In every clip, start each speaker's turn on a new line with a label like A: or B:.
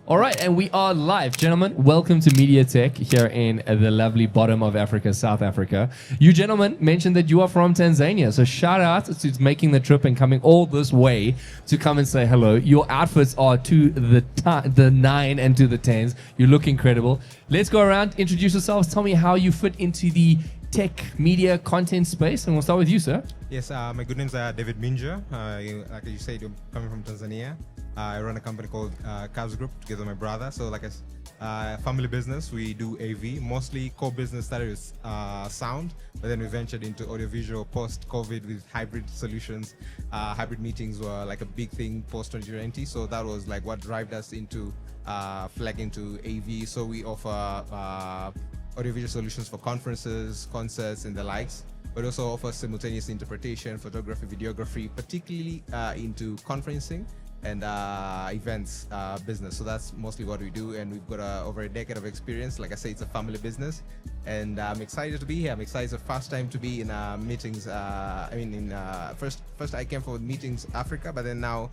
A: All right, and we are live. Gentlemen, welcome to MediaTech here in the lovely bottom of Africa, South Africa. You gentlemen mentioned that you are from Tanzania, so shout out to making the trip and coming all this way to come and say hello. Your outfits are to the 9 and to the 10s. You look incredible. Let's go around, introduce yourselves, tell me how you fit into the tech media content space, and we'll start with you, sir.
B: Yes, my good name's David Minja. Like you said, I'm coming from Tanzania. I run a company called Kavs Group together with my brother. So like a family business, we do AV. Mostly core business started with sound, but then we ventured into audiovisual post-COVID with hybrid solutions. Hybrid meetings were like a big thing post-2020. So that was like what drove us into flagging to AV. So we offer audiovisual solutions for conferences, concerts, and the likes, but also offer simultaneous interpretation, photography, videography, particularly into conferencing and events business. So that's mostly what we do, and we've got over a decade of experience. Like I say, it's a family business, and I'm excited to be here. I'm excited. It's the first time to be in meetings. First I came for Meetings Africa, but then now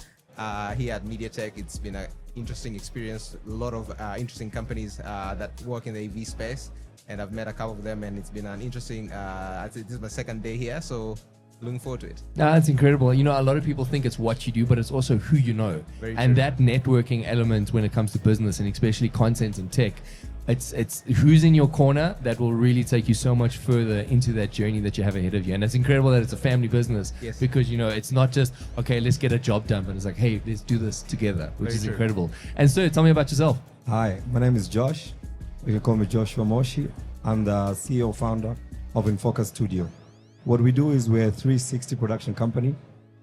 B: here at MediaTech, it's been an interesting experience. A lot of interesting companies that work in the AV space, and I've met a couple of them, and it's been an interesting, this is my second day here, so looking forward to it.
A: That's incredible. You know, a lot of people think it's what you do, but it's also who you know.
B: Very
A: and
B: true.
A: That networking element when it comes to business, and especially content and tech, it's who's in your corner that will really take you so much further into that journey that you have ahead of you. And it's incredible that it's a family business.
B: Yes.
A: Because, you know, it's not just, okay, let's get a job done, but it's like, hey, let's do this together, which
B: Very
A: is
B: true.
A: incredible. And so tell me about yourself.
C: Hi, my name is Josh. You can call me Joshua Moshi. I'm the CEO founder of InFocus Studio. What we do is we're a 360 production company.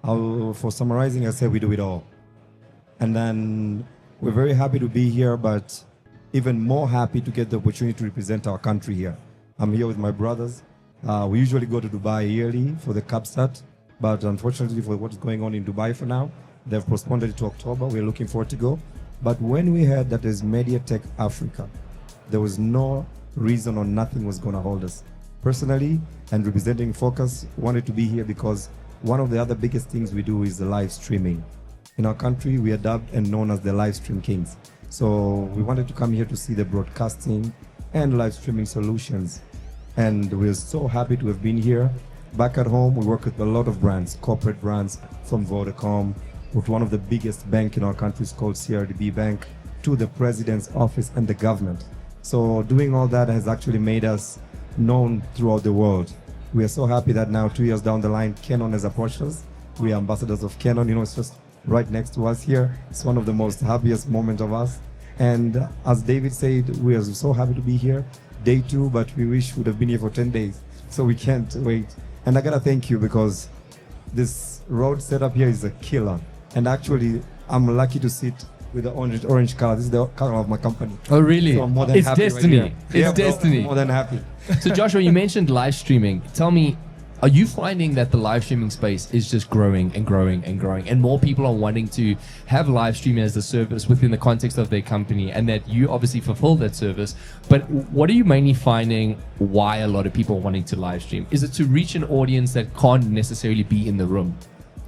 C: For summarizing, I say we do it all. And then we're very happy to be here, but even more happy to get the opportunity to represent our country here. I'm here with my brothers. We usually go to Dubai yearly for the Capstart, but unfortunately for what's going on in Dubai for now, they've postponed it to October. We're looking forward to go. But when we heard that there's MediaTech Africa, there was no reason or nothing was going to hold us. Personally, and representing Focus, wanted to be here because one of the other biggest things we do is the live streaming. In our country, we are dubbed and known as the live stream kings. So we wanted to come here to see the broadcasting and live streaming solutions. And we're so happy to have been here. Back at home, we work with a lot of brands, corporate brands, from Vodacom, with one of the biggest bank in our country is called CRDB Bank, to the president's office and the government. So doing all that has actually made us known throughout the world. We are so happy that now 2 years down the line, Canon has approached us. We are ambassadors of Canon. You know, it's just right next to us here. It's one of the most happiest moments of us. And as David said, we are so happy to be here. Day 2, but we wish we would have been here for 10 days. So we can't wait. And I gotta thank you because this road setup here is a killer. And actually, I'm lucky to sit with the orange color. This is the color of my company.
A: Oh, really?
C: So I'm more than
A: It's
C: happy
A: destiny.
C: right here.
A: It's destiny.
C: More than happy.
A: So Joshua, you mentioned live streaming. Tell me, are you finding that the live streaming space is just growing and growing and growing, and more people are wanting to have live streaming as the service within the context of their company, and that you obviously fulfill that service? But what are you mainly finding why a lot of people are wanting to live stream? Is it to reach an audience that can't necessarily be in the room?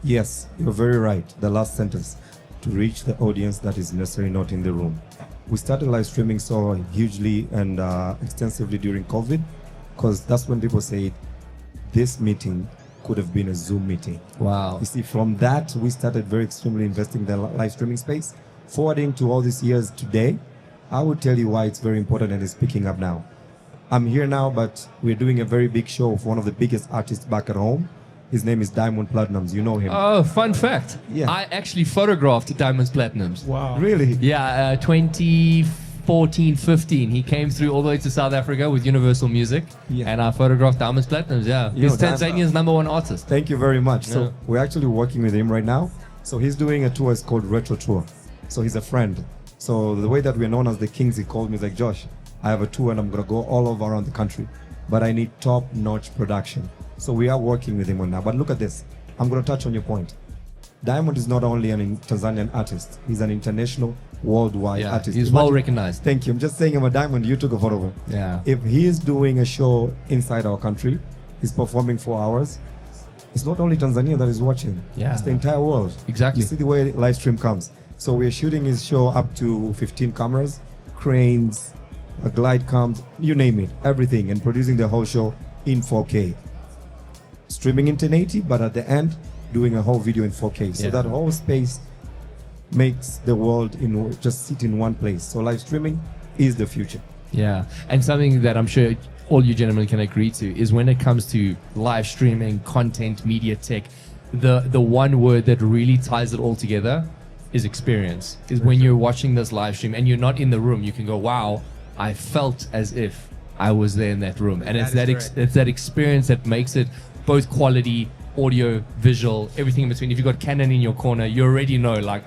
C: Yes, you're very right. The last sentence, to reach the audience that is necessarily not in the room. We started live streaming so hugely and extensively during COVID, because that's when people say this meeting could have been a Zoom meeting.
A: Wow.
C: You see, from that, we started very extremely investing in the live streaming space. Forwarding to all these years today, I will tell you why it's very important and it's picking up now. I'm here now, but we're doing a very big show for one of the biggest artists back at home. His name is Diamond Platnumz. You know him.
A: Oh, fun fact.
C: Yeah.
A: I actually photographed Diamond's Platinums.
B: Wow.
C: Really?
A: Yeah, 2014, 15. He came through all the way to South Africa with Universal Music,
C: Yeah.
A: and I photographed Diamond's Platinums. Yeah,
C: You
A: he's
C: know,
A: Tanzania's #1 artist.
C: Thank you very much.
A: Yeah.
C: So we're actually working with him right now. So he's doing a tour, it's called Retro Tour. So he's a friend. So the way that we're known as the Kings, he called me, he's like, Josh, I have a tour and I'm gonna go all over around the country, but I need top-notch production. So we are working with him on that. But look at this. I'm gonna touch on your point. Diamond is not only an Tanzanian artist, he's an international, worldwide
A: Yeah,
C: artist.
A: he's
C: Imagine-
A: well recognized.
C: Thank you. I'm just saying I'm a diamond. You took a photo of him.
A: Yeah.
C: If he is doing a show inside our country, he's performing 4 hours, it's not only Tanzania that is watching.
A: Yeah.
C: It's the entire world.
A: Exactly.
C: You see the way live stream comes. So we're shooting his show up to 15 cameras, cranes, glide cams, you name it, everything, and producing the whole show in 4K. Streaming in 1080, but at the end, doing a whole video in 4K. So
A: Yeah.
C: that whole space makes the world just sit in one place. So live streaming is the future.
A: Yeah, and something that I'm sure all you gentlemen can agree to is when it comes to live streaming, content, media tech, the one word that really ties it all together is experience. Is when you're watching this live stream and you're not in the room, you can go, wow, I felt as if I was there in that room. And it's it's that experience that makes it both quality, audio, visual, everything in between. If you've got Canon in your corner, you already know, like,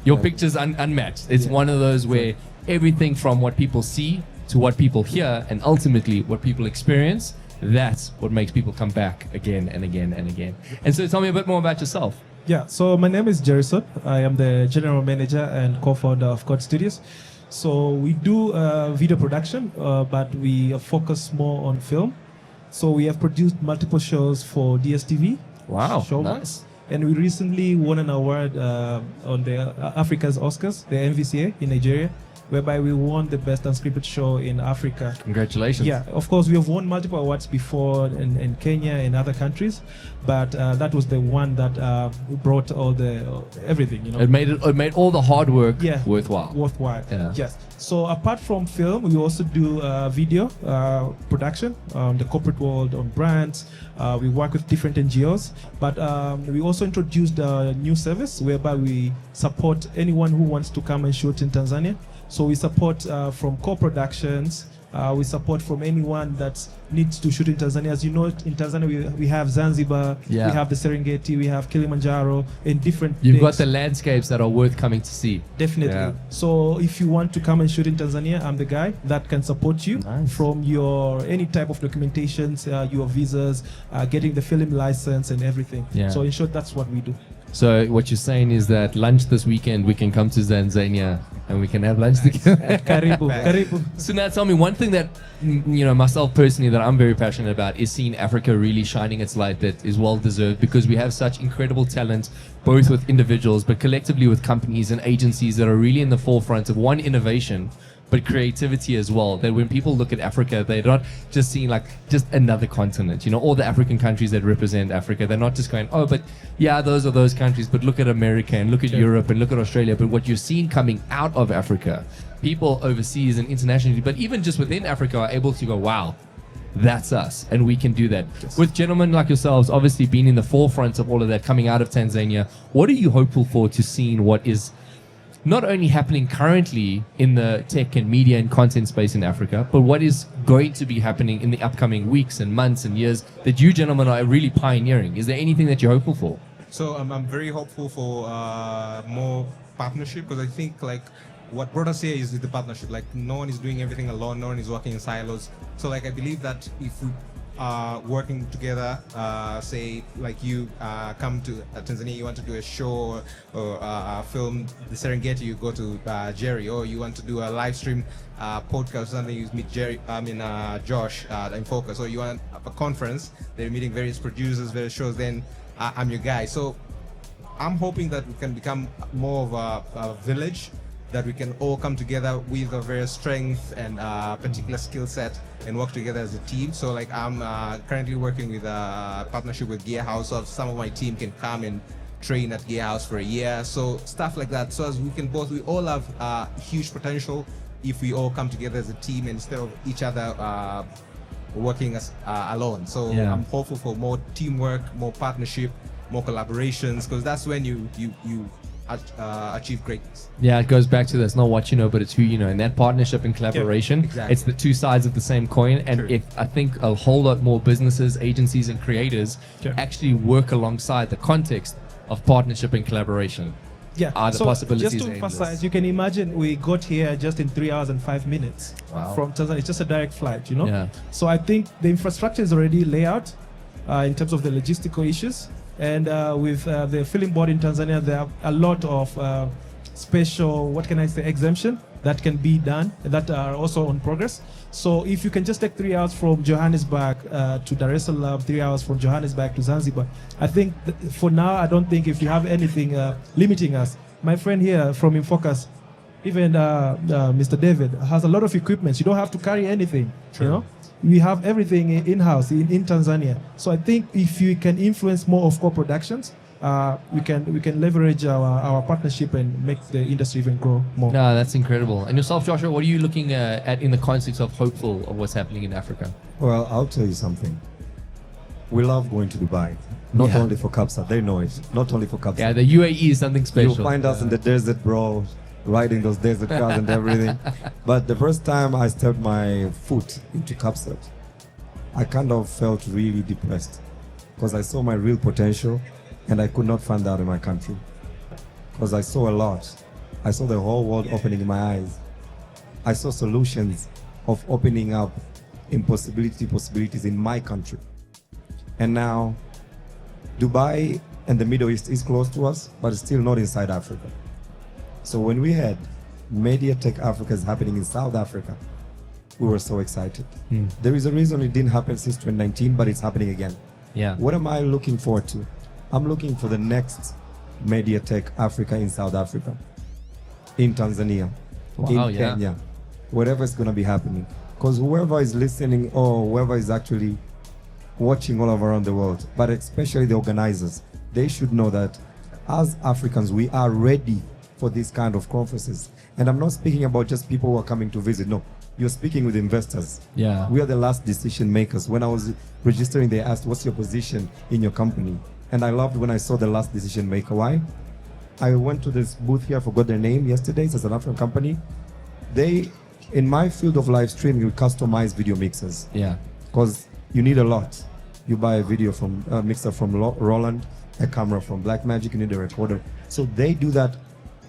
A: your picture's unmatched. It's one of those where everything from what people see to what people hear and ultimately what people experience, that's what makes people come back again and again and again. And so tell me a bit more about yourself.
D: Yeah, so my name is Jerryson. I am the general manager and co-founder of Code Studios. So we do video production, but we focus more on film. So we have produced multiple shows for DSTV.
A: Wow,
D: Showmax.
A: nice.
D: And we recently won an award on the Africa's Oscars, the MVCA in Nigeria, whereby we won the best unscripted show in Africa.
A: Congratulations.
D: Yeah, of course, we have won multiple awards before in Kenya and other countries, but that was the one that brought all the everything, you know.
A: It made all the hard work worthwhile.
D: Worthwhile.
A: Yeah.
D: Yes. So apart from film, we also do video production, the corporate world, on brands. We work with different NGOs, but we also introduced a new service whereby we support anyone who wants to come and shoot in Tanzania. So we support from co-productions. We support from anyone that needs to shoot in Tanzania. As you know, in Tanzania we have Zanzibar, we have the Serengeti, we have Kilimanjaro, and different.
A: You've got the landscapes that are worth coming to see.
D: Definitely.
A: Yeah.
D: So if you want to come and shoot in Tanzania, I'm the guy that can support you from your any type of documentations, your visas, getting the film license and everything.
A: Yeah.
D: So in short, that's what we do.
A: So what you're saying is that lunch this weekend we can come to Tanzania and we can have lunch together.
D: Karibu, karibu.
A: So now tell me one thing that myself personally that I'm very passionate about is seeing Africa really shining its light that is well deserved, because we have such incredible talent both with individuals but collectively with companies and agencies that are really in the forefront of innovation but creativity as well. That when people look at Africa, they're not just seeing like just another continent, all the African countries that represent Africa. They're not just going, oh, but yeah, those are those countries, but look at America and look at Europe and look at Australia. But what you're seeing coming out of Africa, people overseas and internationally, but even just within Africa are able to go, wow, that's us, and we can do that. Yes. With gentlemen like yourselves, obviously being in the forefront of all of that coming out of Tanzania, what are you hopeful for to seeing what is not only happening currently in the tech and media and content space in Africa, but what is going to be happening in the upcoming weeks and months and years that you gentlemen are really pioneering? Is there anything that you're hopeful for?
B: So I'm very hopeful for more partnership, because I think like what brought us here is the partnership. Like no one is doing everything alone, no one is working in silos. So like I believe that if we working together, say like you come to Tanzania, you want to do a show or film the Serengeti, you go to Jerry, or you want to do a live stream podcast, something, you meet Josh at InFocus, or you want a conference, they're meeting various producers, various shows, then I'm your guy. So I'm hoping that we can become more of a village, that we can all come together with a various strength and particular skill set and work together as a team. So like I'm currently working with a partnership with Gear House, so some of my team can come and train at Gear House for a year, so stuff like that. So as we all have huge potential if we all come together as a team instead of each other working as alone. So I'm hopeful for more teamwork, more partnership, more collaborations, because that's when you achieve greatness.
A: Yeah, it goes back to that's not what you know, but it's who you know. And that partnership and collaboration,
B: exactly.
A: It's the two sides of the same coin. And
B: True.
A: if I think a whole lot more businesses, agencies, and creators actually work alongside the context of partnership and collaboration.
D: Yeah,
A: the
D: so
A: possibilities
D: just to
A: are endless.
D: emphasize, you can imagine we got here just in 3 hours and 5 minutes from Tanzania. It's just a direct flight,
A: Yeah.
D: So I think the infrastructure is already laid out in terms of the logistical issues. And with the film board in Tanzania, there are a lot of special, exemption that can be done that are also on progress. So if you can just take 3 hours from Johannesburg to Dar es Salaam, 3 hours from Johannesburg to Zanzibar, I think for now, I don't think if you have anything limiting us, my friend here from InFocus, even Mr. David, has a lot of equipment. You don't have to carry anything.
B: True.
D: You know, we have everything in-house in Tanzania. So I think if you can influence more of co-productions, we can leverage our partnership and make the industry even grow more.
A: No, that's incredible. And yourself, Joshua, what are you looking at in the context of hopeful of what's happening in Africa?
C: Well, I'll tell you something. We love going to Dubai. Not
A: Yeah.
C: only for Kavs, they know it. Not only for Kavs.
A: Yeah, the UAE is something special.
C: You'll find us in the desert, bro, riding those desert cars and everything. But the first time I stepped my foot into Kavs, I kind of felt really depressed because I saw my real potential and I could not find that in my country. Because I saw a lot. I saw the whole world opening in my eyes. I saw solutions of opening up possibilities in my country. And now, Dubai and the Middle East is close to us, but it's still not inside Africa. So when we had MediaTech Africa is happening in South Africa, we were so excited. There is a reason it didn't happen since 2019, but it's happening again.
A: Yeah.
C: What am I looking forward to? I'm looking for the next MediaTech Africa in South Africa, in Tanzania,
A: Wow,
C: in
A: yeah.
C: Kenya, wherever it's going to be happening. Because whoever is listening or whoever is actually watching all over around the world, but especially the organizers, they should know that as Africans, we are ready for these kind of conferences. And I'm not speaking about just people who are coming to visit. No, you're speaking with investors.
A: Yeah.
C: We are the last decision makers. When I was registering, they asked, what's your position in your company? And I loved when I saw the last decision maker. Why? I went to this booth here, I forgot their name yesterday. It's an African company. They, in my field of live streaming, you customize video mixers.
A: Yeah.
C: Because you need a lot. You buy a video from a mixer from Roland, a camera from Blackmagic, you need a recorder. So they do that,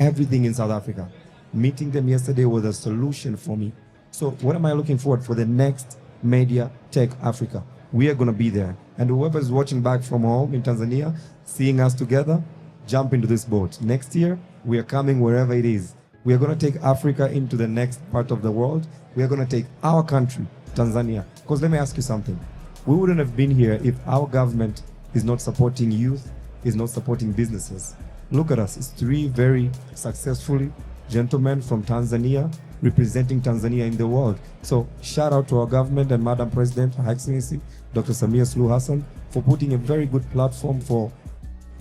C: everything in South Africa. Meeting them yesterday was a solution for me. So what am I looking forward for the next MediaTech Africa? We are going to be there. And whoever is watching back from home in Tanzania, seeing us together, jump into this boat. Next year, we are coming wherever it is. We are going to take Africa into the next part of the world. We are going to take our country, Tanzania. Because let me ask you something. We wouldn't have been here if our government is not supporting youth, is not supporting businesses. Look at us. It's three very successful gentlemen from Tanzania representing Tanzania in the world. So shout out to our government and Madam President, Her Excellency, Dr. Samia Suluhu Hassan, for putting a very good platform for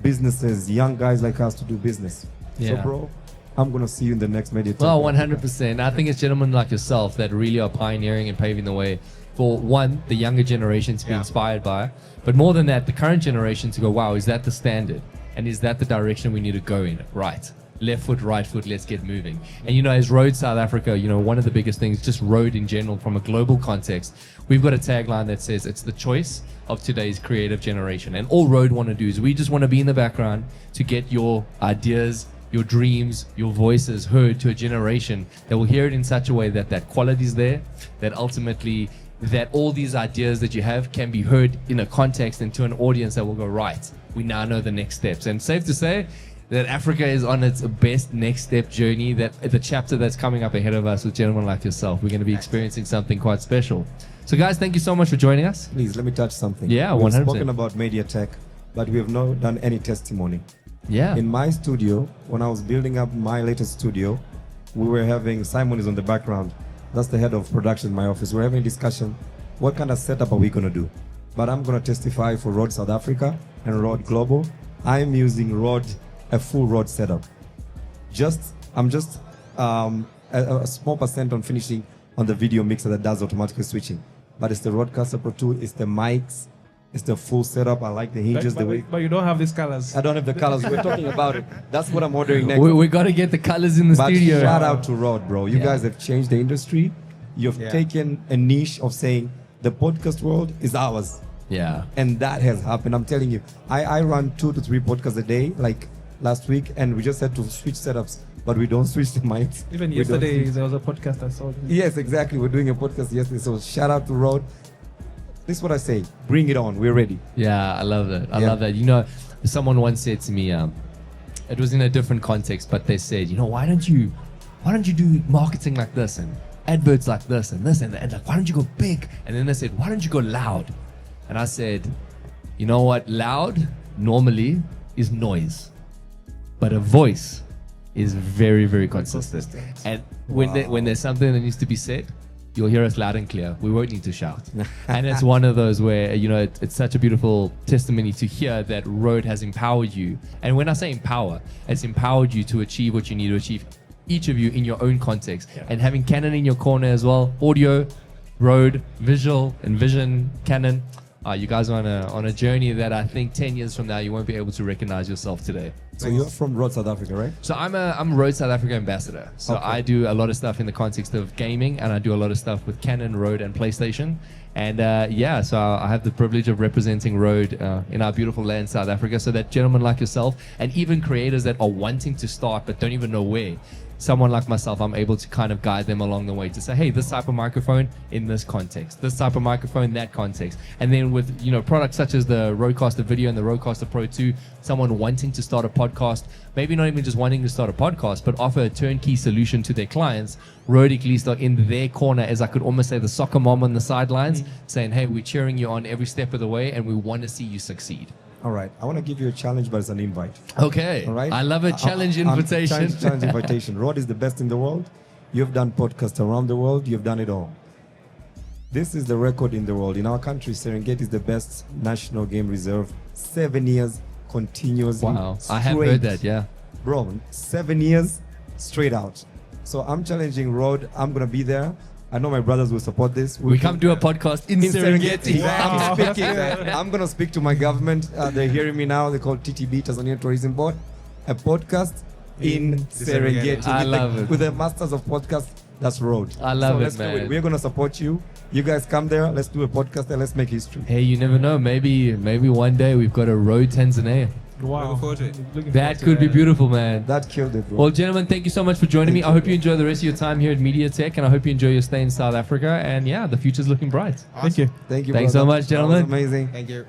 C: businesses, young guys like us to do business.
A: Yeah.
C: So bro, I'm going to see you in the next MediaTech.
A: Well, 100%. I think it's gentlemen like yourself that really are pioneering and paving the way for, one, the younger generation to be inspired by, but more than that, the current generation to go, wow, is that the standard? And is that the direction we need to go in? Right. Left foot, right foot, let's get moving. And, you know, as RØDE South Africa, you know, one of the biggest things, just RØDE in general, from a global context, we've got a tagline that says it's the choice of today's creative generation. And all RØDE want to do is we just want to be in the background to get your ideas, your dreams, your voices heard to a generation that will hear it in such a way that that quality is there, that ultimately that all these ideas that you have can be heard in a context and to an audience that will go, right, we now know the next steps. And safe to say that Africa is on its best next step journey, that the chapter that's coming up ahead of us with gentlemen like yourself, we're going to be experiencing something quite special. So guys, thank you so much for joining us.
C: Please, let me touch something.
A: Yeah,
C: We've
A: 100%.
C: spoken about MediaTech, but we have not done any testimony.
A: Yeah.
C: In my studio, when I was building up my latest studio, we were having, Simon is on the background. That's the head of production in my office. We're having a discussion. What kind of setup are we going to do? But I'm going to testify for RØDE South Africa and RØDE Global. I'm using RØDE, a full RØDE setup. I'm just a small percent on finishing on the video mixer that does automatically switching. But it's the RØDEcaster Pro 2, it's the mics, it's the full setup. I like the hinges, the way.
D: But you don't have these colors.
C: I don't have the colors. We're talking about it. That's what I'm ordering next.
A: We got to get the colors in the
C: But
A: studio.
C: shout out to RØDE, bro. You
A: Yeah.
C: guys have changed the industry. You've taken a niche of saying the podcast world is ours.
A: Yeah.
C: And that has happened. I'm telling you, I run 2 to 3 podcasts a day, like last week, and we just had to switch setups, but we don't switch the mics.
D: Even
C: We don't
D: yesterday,
C: switch-
D: there was a podcast I saw.
C: Yes, exactly. We're doing a podcast yesterday. So shout out to RØDE. This is what I say. Bring it on. We're ready.
A: Yeah, I love that. I
C: Yeah.
A: love that. You know, someone once said to me, it was in a different context, but they said, you know, why don't you do marketing like this and adverts like this and this and like, why don't you go big? And then they said, why don't you go loud? And I said, you know what? Loud normally is noise, but a voice is very, very consistent. And when there's something that needs to be said, you'll hear us loud and clear. We won't need to shout. And it's one of those where, you know, it's such a beautiful testimony to hear that RØDE has empowered you. And when I say empower, it's empowered you to achieve what you need to achieve, each of you in your own context.
D: Yeah.
A: And having Canon in your corner as well, audio, RØDE, visual, and vision, Canon. You guys are on a journey that I think 10 years from now, you won't be able to recognize yourself today.
C: So you're from RØDE, South Africa, right?
A: So I'm RØDE South Africa ambassador. So
C: Okay.
A: I do a lot of stuff in the context of gaming, and I do a lot of stuff with Canon, RØDE, and PlayStation. And so I have the privilege of representing RØDE in our beautiful land, South Africa, so that gentlemen like yourself, and even creators that are wanting to start but don't even know where, someone like myself, I'm able to kind of guide them along the way to say, hey, this type of microphone in this context, this type of microphone in that context. And then with, you know, products such as the Rodecaster Video and the Rodecaster Pro 2, someone wanting to start a podcast, maybe not even just wanting to start a podcast, but offer a turnkey solution to their clients, RØDE at least are in their corner, as I could almost say the soccer mom on the sidelines, saying, hey, we're cheering you on every step of the way and we want to see you succeed.
C: All right. I want to give you a challenge, but it's an invite.
A: Okay.
C: All right.
A: I love a challenge invitation.
C: Challenge invitation. RØDE is the best in the world. You've done podcasts around the world. You've done it all. This is the record in the world. In our country, Serengeti is the best national game reserve. 7 years continuously.
A: Wow. I have
C: straight.
A: heard that, yeah.
C: Bro, 7 years straight out. So I'm challenging RØDE. I'm going to be there. I know my brothers will support this.
A: We come do a podcast in Serengeti.
C: Wow. I'm going to speak to my government. They're hearing me now. They call TTB, Tanzanian Tourism Board. A podcast in Serengeti.
A: I love it.
C: With the masters of podcast, that's RØDE.
A: I love it,
C: let's do
A: man.
C: We're going to support you. You guys come there. Let's do a podcast and let's make history.
A: Hey, you never know. Maybe one day we've got a RØDE Tanzania.
D: Wow.
B: Looking forward to it.
D: Looking
A: That
D: forward to
A: could be beautiful, man.
C: That killed it, bro.
A: Well, gentlemen, thank you so much for joining me. I hope you enjoy the rest of your time here at MediaTech, and I hope you enjoy your stay in South Africa. And yeah, the future's looking bright.
D: Thank you.
C: Thank you,
A: Thanks so
C: brother.
A: much, gentlemen.
C: That was amazing.
B: Thank you.